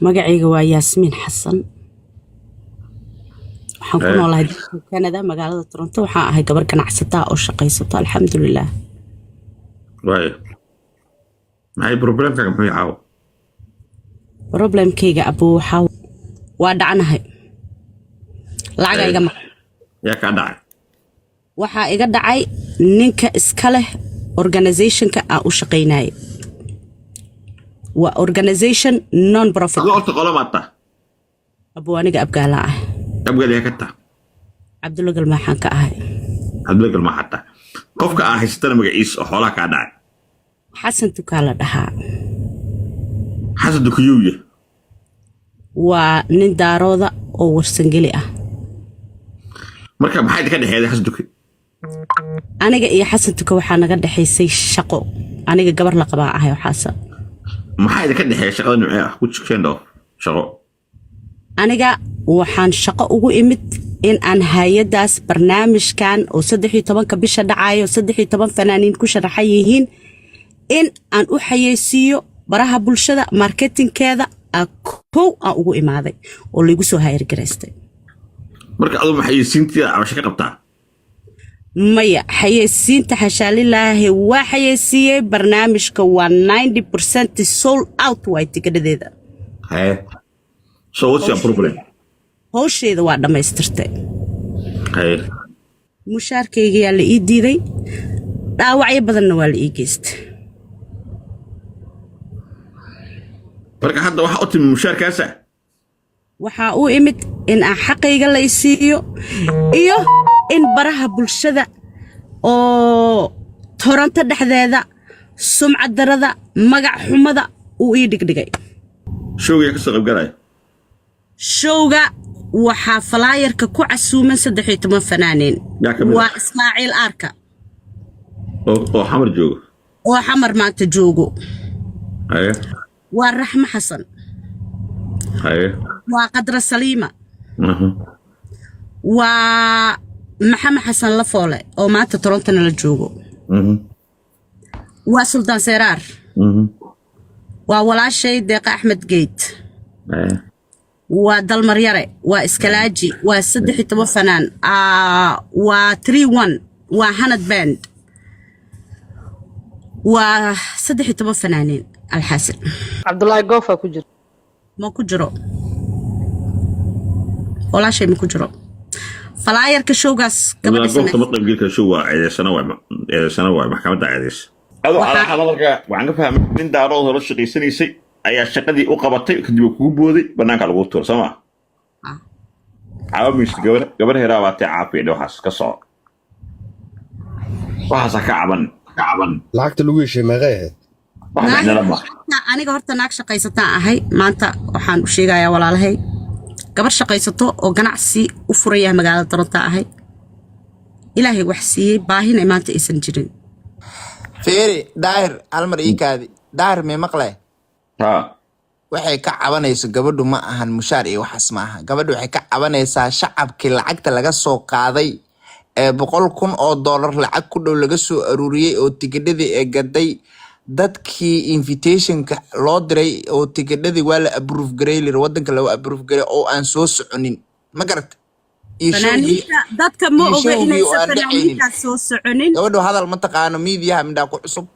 magacayga waa Yaasmiin Xasan waxaan ku noolahay Canada magaalada Toronto waxaan ahay gabar ganacsata oo shaqaysata alxamdulillah waay maxay problemkaaga muxuu yahay problemkayga abu waxa waa dhacnahay lacagayga ma yaa ka dhacay waxa iga dhacay ninka iska leh organization-ka aan u shaqaynay waa organization non profit qolta qolamaata abu aniga abgaala ah abgaala ka taa Cabdulla Galmaxan ka ahay Cabdulla Galmaxan qofka aan haystana magaciisa oo xoolaha ka dhacay Xasan Tukaala dhahaa Xasan Tukuyuuye waa nin daarooda oo warsangeli ah marka maxay ka dhaxeeyay Xasan Tuki aniga iyo Xasan Tuka waxa naga dhaxaysay shaqo aniga gabar la qabaa ahay waxaasa maxay ka dhaxeeyay shaqada nuucee ah ku jikeen shaqo aniga waxaan shaqo ugu imid in aan hay'adaas barnaamijkan oo 13 bisha dhacayo 13 fanaaniin ku sharaxay yihiin in aan u xayeysiiyo baraha bulshada marketingkeeda aan ugu imaaday oo lagu soo hayr gareystay marka adu ma xayeysiintii abasha ka qabtaa maya xayeysiinta xashaalilaahi waa xayeysiiyay barnaamijka waa 90% sold out way tigadadeeda so what's your problem hawsheeda waa dhamaystirtay mushaarkayga yaa la ii diiday dhaawacyo badanna waa la ii geystay marka hadda waxa u timi mushaarkaasa waxa uu imid in aan xaqayga la isiiyo iyo in baraha bulshada oo Toronto dhexdeeda sumcad darada magac xumada uu ii dhigdhigay showga ka soo qabgalay showga waxa flyerka ku casuuman 13 fanaaniin waa Ismaaciil Arka oo xamar joogo oo xamar maanta joogo waa Raxma Xasan waa Qadra Saliima waa Maxamed Xasan Lafoole oo maanta Toronto la joogo waa Sultan Seraar waa walaashay Deeqa Axmed Geed waa Dalmar Yare waa Iskalaaji waa 13 fanaan waa 31 waa Hanad Band waa 13 fanaaniin الحسن عبد الله قوفة كجرو ما كجرو ولا شيء ما كجرو فلاير كشوغاس قبل قوفة مطلب قلت شو عيد سنوات محكمة عيديس هذا على حضرتك وعن فهم من دارو رش قيسني سي أي شقدي أقبضتي كدي كوبودي بناك على الغوتور سما عوام مش قبل هراوات عافية لو حس كسر وحس كعبان لعقت لويش ما غير aniga horta naag shaqaysataa ahay maanta waxaan u sheegayaa walaalahay gabar shaqaysato oo ganacsi u furaya magaalada Toronto ahay ilaahay wax siiyay baahina maanta aysan jirin feeri daahir almar iikaadi daahir me maqlay waxay ka cabanayso gabadhu ma ahan mushaar iyo waxas ma aha gabadhu waxay ka cabanaysaa shacabkii lacagta laga soo qaaday $100,000 lacag ku dhow laga soo aruuriyay oo tigidhadii ee gaday dadkii invitationka loo diray oo tigidhadii waa la approve gareeyay wadanka loo approve gareey oo aan soo soconin ma garata dadka ma oga inay fanaaniinta soo soconin gabadhu hadal ma taqaano media midha ku cusub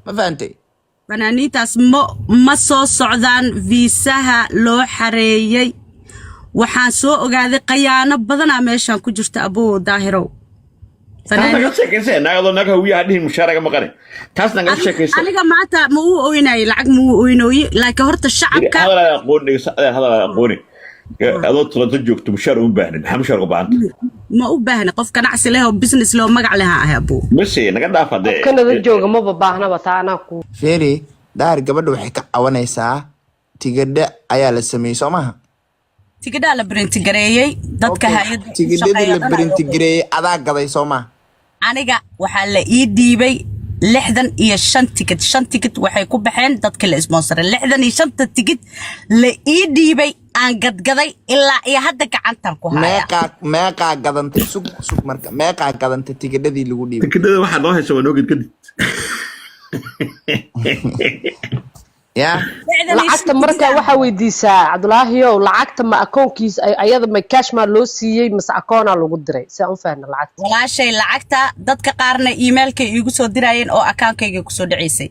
ma fahamtay fanaaniintaas ma soo socdaan viisaha loo xareeyay waxaan soo ogaaday qayaano badan meeshan ku jirta abuu Daahirow فنان شكيسة ناقض هوية هذه مشاركة مقارنة تاسنا قال شكيسة أنا معناته مو أويناي لعق مو أوينوي لكن هرت الشعب هذا لا يقولني هذا يقولني هذا ترى تمشار وبهن حمشار وبعند ما وبهن قف كان عسى له بزنس له مقع لها يا أبو بس أنا قد أفهم كنا الجوج ما بباهنا بتاعنا كو فيري دار قبل وحكي أوانا ساعة تقدر أيال السمي سماها تقدر لبرنت جريء ضدك هاي تقدر لبرنت جريء أذاك قضي سماه aniga waxa la ii diibay 65 ticket waxay ku baxeen dadka la sponsor 65 ticket la ii diibay aan gadgaday ilaa iyo hadda gacantan ku haya meeqa gadantay sug marka meeqa gadantay tigidhadii lagu dhiibay tigidhada waxa loo hayso waa noo gadgad يا lacagta marka waxa weydiisaa Cabdulaahiyow lacagta ma akoonkiis ayada ma cash ma loo siiyay mise akoona lagu diray si aan u faahno lacagta walaashay lacagta dadka qaarna emailka iigu soo dirayeen oo akaankayga ku soo dhaceysay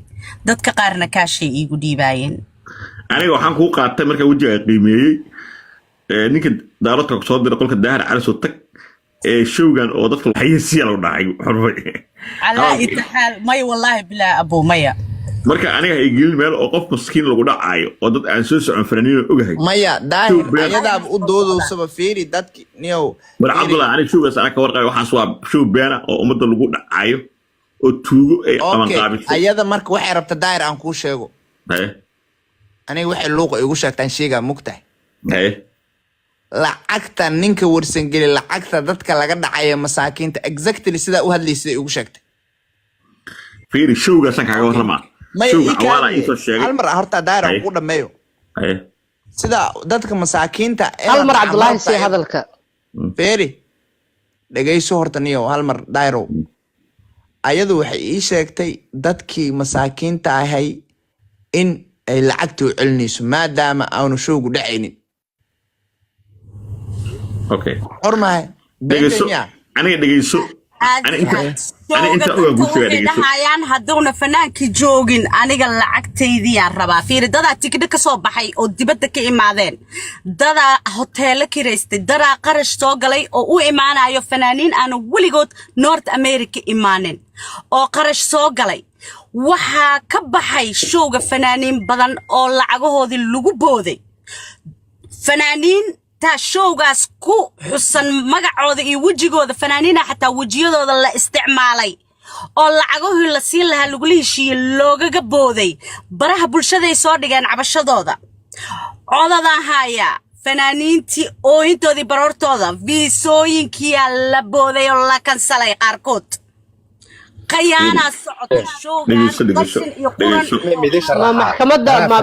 dadka qaarna kaashay iigu dhiibaayeen aniga waxaan ku qaatay marka wajiga qiimeeyay ninka daaradka ku soo diray qolka daahir cali soo tag showgan oo dadka xayisiya loo dhacay xorfay ala itaxaal may wallahi bilaa abu maya marka aniga ay gelin meel oo qof maskiin lagu dhacayo oo dad aan soo socon fanaaniin ogahay maya daahir ayada u doodowsaba fiiri dadki niyow mar Cabdullah aniga showgaas anaga warqay waxaas waa show beena oo umada lagu dhacayo oo tuugo ay aman qaabisay ayada marka waxay rabta daahir aan ku sheego aniga waxay luuqa igu sheegtaan sheega mugtahay lacagta ninka warsan gali lacagta dadka laga dhacayo masaakiinta exactly sida u hadlaysay igu sheegtay fiiri showgaas aan kaaga warramaa showga awala inta sheegay hal mar horta daahir aan ku dhameeyo sida dadka masaakiinta hal mar Cabdulaahi si hadalka fiiri dhageyso horta niyo hal mar daahiro ayadu waxay ii sheegtay dadkii masaakiinta ahay in ay lacagtu celinayso maadaama aanu showgu dhacaynin okay hormahay aniga dhageyso dhahayaan hadduuna fanaankii joogin aniga lacagtaydiyaan rabaa fiiri dadaa tigidho ka soo baxay oo dibadda ka imaadeen dadaa hoteelo kiraystay dadaa qarash soo galay oo u imaanayo fanaaniin aana weligood North America imaanin oo qarash soo galay waxaa ka baxay showga fanaaniin badan oo lacagahoodii lagu booday fanaaniin showgaas ku xusan magacooda iyo wajigooda fanaaniina xataa wajiyadooda la isticmaalay oo lacagahooda la siin lahaa lagu heshiiyay loogaga booday baraha bulshada soo dhigeen cabashadooda codadaan haya fanaaniintii oo intoodii baroortooda viisooyinkii la booday oo la kansalay qaarkood قيانا صعد شو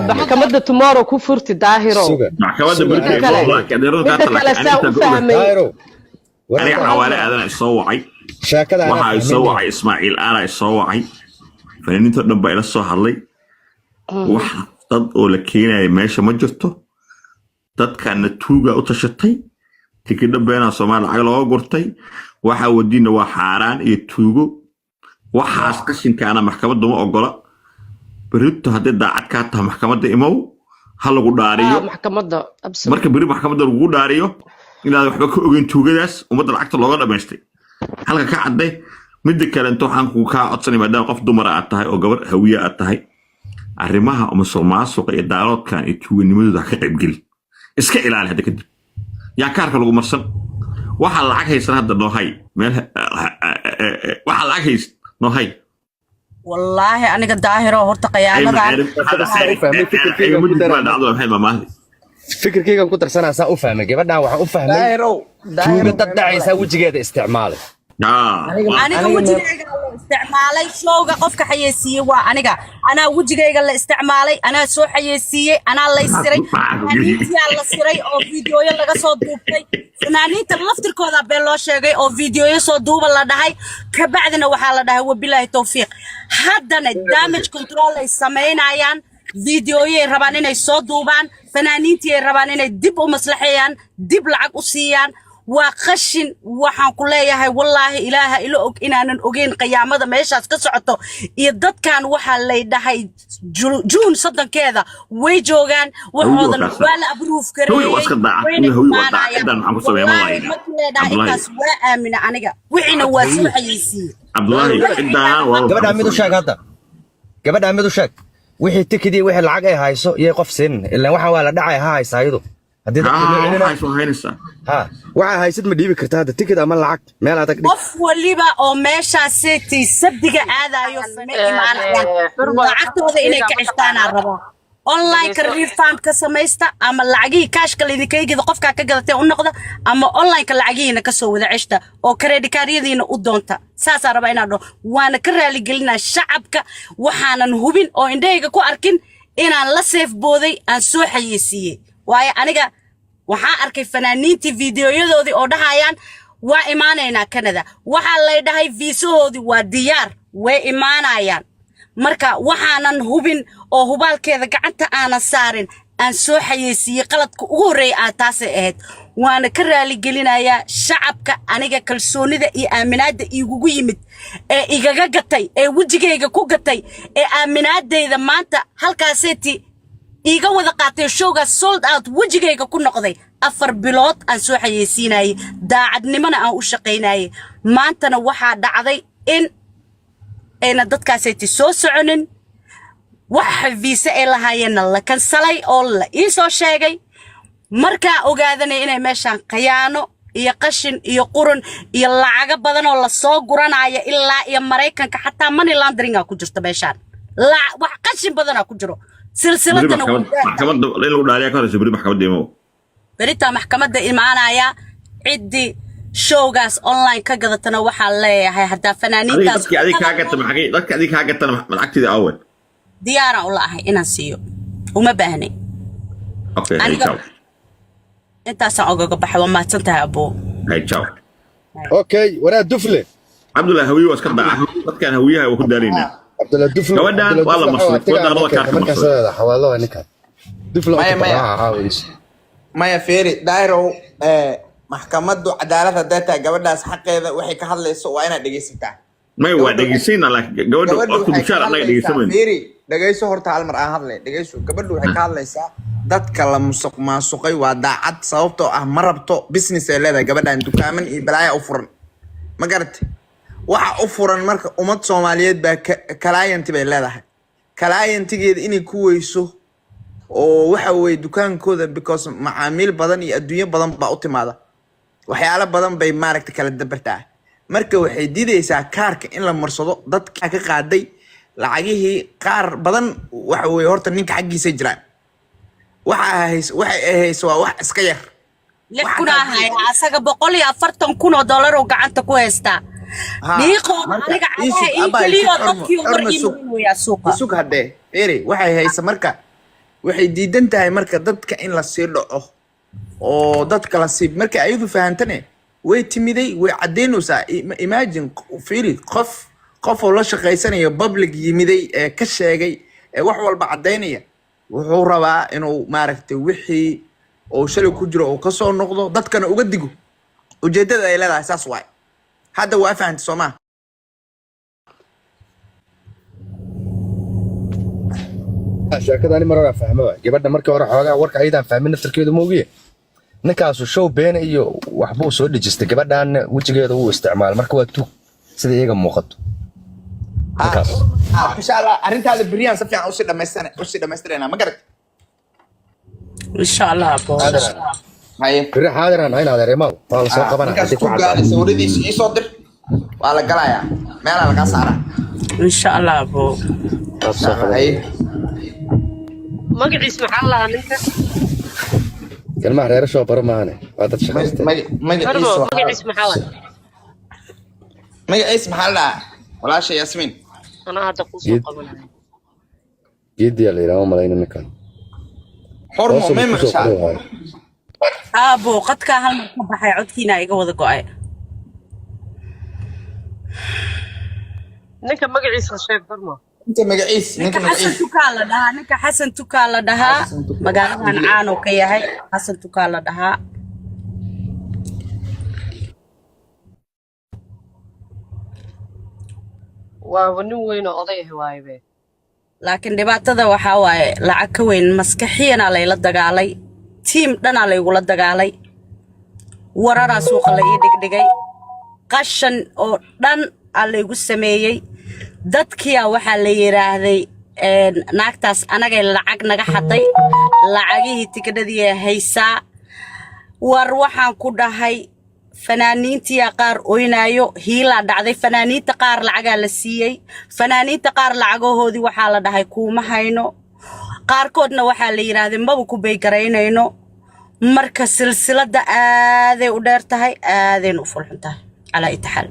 محكمة tomorrow كفرت داهرو محكمة بركة والله كديرو داهرو أنا حوالي هذا الصوعي وها الصوعي إسماعيل أنا الصوعي فإن تنبأ إلى الصهرلي واحد ضد ولكينا ماشي مجرته ضد كان توجا أتشتي تكيد بينا صومال عقله قرتي وحاودينا وحاران يتوجو waxaas qashinkaana maxkamadda ma ogola berito haddii daacad kaa tahay maxkamadda imow ha lagu dhaariyo marka beri maxkamadda lagu dhaariyo inaad waxba ka ogeyn tuugadaas ummadda lacagta looga dhamaystay halka ka cadday midda kale inta waxaan ku kaa codsanay maadaama qof dumara aad tahay oo gabar hawiye aad tahay arrimaha musuqmaasuqa iyo daaloodkan iyo tuuganimadooda ka qaybgeli iska ilaali hadda kadib yaa kaarka lagu marsan waxaa lacag haysan hadda noohay meel waxaa lacag haysan نهاي والله أنا قد ظاهرة هرت قيادة فكر كيف كنت رسنا سأفهم كيف أنا أفهم دايرو تدعي يسوي جيد استعمال أنا وجهي استعمالي شو قفك حيسي أنا وجهي الاستعمالي أنا سو حيسي أنا الله يسري أنتي الله يسري أو فيديو يلا صوت دوبي فنانين تلفتر كذا بيلو شيء أو فيديو صوت دوب الله دهاي كبعدنا وحلا ده وبالله توفيق هذا الدامج كنترول السمين عيان فيديو يربانين الصوت دوبان فنانين يربانين دب ومصلحيان دب لعق وسيان وخشن وحن كلها هاي والله إله إله إن أنا أجين قيامة ماشى كسرته يضد كان وحلا يدهاي جون صدق كذا ويجوجان وهذا ولا أبروف كريه هو وضع إذا عم بسوي ما وايد عبد الله وآمن عنك وعنا واسمع يسير عبد الله إذا قبل عميدو شاك هذا قبل عميدو شاك وحي تكدي وحي العقاي هايسو يقف سن إلا وحا ولا دعاي هاي سايدو waxaa haysid ma dhiibi kartaa hada tikid ama lacag meel adag dhig qof waliba oo meeshaasii sabdiga aadayo lacagtooda inay ka cishtaan rabo online ka refund ka samaysta ama lacagii cash ka lidinkaygida qofka ka gadatay u noqda ama online ka lacagiina ka soo wada cishta oo credit card-yadiina u doonta saas raba inaad waana ka raali gelinaa shacabka waxaanan hubin oo indhahayga ku arkin inaan la safe booday aan soo xayeysiiyay waayo aniga waxaan arkay fanaaniintii fiidiyoyadoodii oo dhahayaan waa imaanaynaa Canada waxaa la dhahay viisahoodii waa diyaar way imaanayaan marka waxaanan hubin oo hubaalkeeda gacanta aanan saarin aan soo xayeysiiyey qaladka ugu horreeya taasay ahayd waana ka raali gelinayaa shacabka aniga kalsoonida iyo aaminaadda igugu yimid ee igaga gatay ee wejigayga ku gatay ee aaminaadayda maanta halkaaseeti iga wada qaatay showgaas sold out wejigayga ku noqday 4 bilood aan soo xayeysiinayay daacadnimana aan u shaqaynayay maantana waxaa dhacday in ayna dadkaaseeti soo soconin wax xafiise ay lahaayeenna la kansalay oo la ii soo sheegay markaa ogaadanay inay meeshaan khiyaano iyo qashin iyo qurun iyo lacaga badan oo la soo guranaya ilaa iyo Mareykanka xataa money laundering ku jirto meeshaan wax qashin badan ku jiro silsiladana maxkamadda lagu dhaariya ka hor Supreme maxkamadda imo berita maxkamadda imaanaya ciddi showgaas online ka gadatana waxaa leeyahay hadaa fanaaniintaas dadka adiga ka gatana lacagtida awal diyaara u laahay inaan siiyo uma baahnay okay ciao intaas ogaga baxay waa maadsantahay abo ciao okay waraa dufle Abdullah hawiyo iska dhaca dadkan hawiyaha oo ku daalina Abdullah dufle gabadhan waa la mas'uul wadaarada ka markaasada xawaalo ninka dufle maya feeri dairo maxkamaddu cadaaladda data gabadhaas xaqeeda waxay ka hadlayso waa inaad dhageysataa may waa dhageysayna laakiin gabadhu waa ku bishaar anaga dhageysamayno feeri dhageyso horta hal mar aan hadlay dhageyso gabadhu waxay ka hadlaysaa dadka la maasuqay waa daacad sababtoo ah ma rabto business ay leedahay gabadhan dukaaman iyo balaaya u furan ma garatay waxa u furan marka ummad Soomaaliyeed baa client bay leedahay clientigeeda inay ku weyso oo waxa way dukaankooda because macaamiil badan iyo adduunyo badan baa u timaada waxyaalo badan bay maaragtay kala dabartaa marka waxay diidaysaa kaarka in la marsado dadka ka qaaday lacagihii qaar badan waxa way horta ninka xaqiisa jiraan waxay hayso waa wax iska yar kuna hay asaga $140,000 oo gacanta ku haysta niqo aniga kaliya dadkii war iimayno ya suuqa suuq hadee feeri waxay hayso marka waxay diidan tahay marka dadka in la sii dhaco oo dadka la sii marka ayadu fahantane way timiday way cadeynaysaa imagine feeri qof oo la shaqeysanayo public yimiday ee ka sheegay ee wax walba cadeynaya wuxuu rabaa inuu maaragtay wixii oo shalay ku jiro oo ka soo noqdo dadkana uga digo ujeedada ay leedahay saas waay hadda waa fahantay Soomaa sheekadani markaa fahmo gabadha markii hore xoogaa warka aydan fahmin naftarkeedu ma ogiye ninkaasu show been iyo waxbuu soo dhijistay gabadhan wajigeeda uu isticmaal marka waa tuug sida iyaga muuqato ninkaas insha Allah arintaada bariyan si fiican u si dhameystirayna ma garat insha Allah abo haye bari xaadiraan ayna adeereemaw waa la soo qabanaa hadii ku cadaan sawiradiisa ii soo dir waa la galayaa meel laga saaraa insha Allah abo haye magaciis maxaa la ninka kalma reer soo bar maane waa dad shaqaystay magaciis maxaa la walaasha Yasmin ana hadda ku soo qabanay geediya la yiraahdo malayna ninkan xormo meema insha abo qadka hal mar ka baxay codkiina iga wada go'ay ninka magaciisa sheeg barmo inta magaciis ninka Xasan Tukaa la dhahaa magaaladan caan oo ka yahay Xasan Tukaa la dhahaa waa nin weyn oo oday ah waaybe laakiin dhibaatada waxa waaye lacag ka weyn maskaxiyan la dagaalay team dhana la igula dagaalay warara suuqa la ii dhigdhigay qashan oo dhan la igu sameeyay dadkiya waxa la yiraahday naagtaas anaga lacag naga xaday lacagihii tikadadii haysaa war waxaan ku dhahay fanaaniintii qaar oynayo hiila dhacday fanaaniinta qaar lacaga la siiyay fanaaniinta qaar lacagahoodii waxa la dhahay kuuma hayno qaarkoodna waxa la yiraahday maba ku bay gareynayno marka silsilada aaday u dheer tahay aaday u fulxuntahay ala itaxal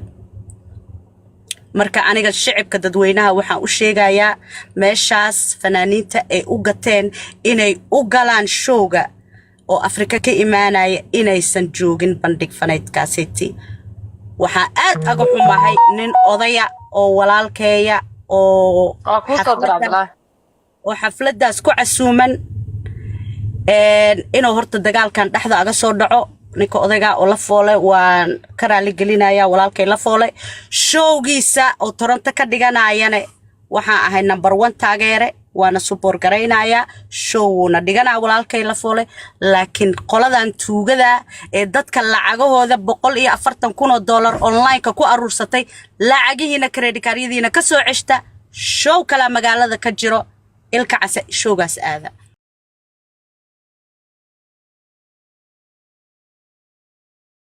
marka aniga shicibka dadweynaha waxaan u sheegayaa meeshaas fanaaniinta ay u gateen inay u galaan showga oo Afrika ka imaanaya inaysan joogin bandhig faneedkaasiti waxaa aad aga xumahay nin odaya oo walaalkeeya oo كوسو در عبد الله oo xafladaas ku casuuman inuu horta dagaalkan dhaxda aga soo dhaco ninka odayga oo la foolay waan ka raali gelinaya walaalkay la foolay showgiisa oo Toronto ka dhiganayana waxaan ahay number 1 taageere waana support garaynaya showna dhiganaa walaalkay la foolay laakiin qoladan tuugada ee dadka lacagahooda $140,000 online ka ku aruursatay lacagihiina credit card-yadiina ka soo ceshta show kala magaalada ka jiro ilka case showgaas aada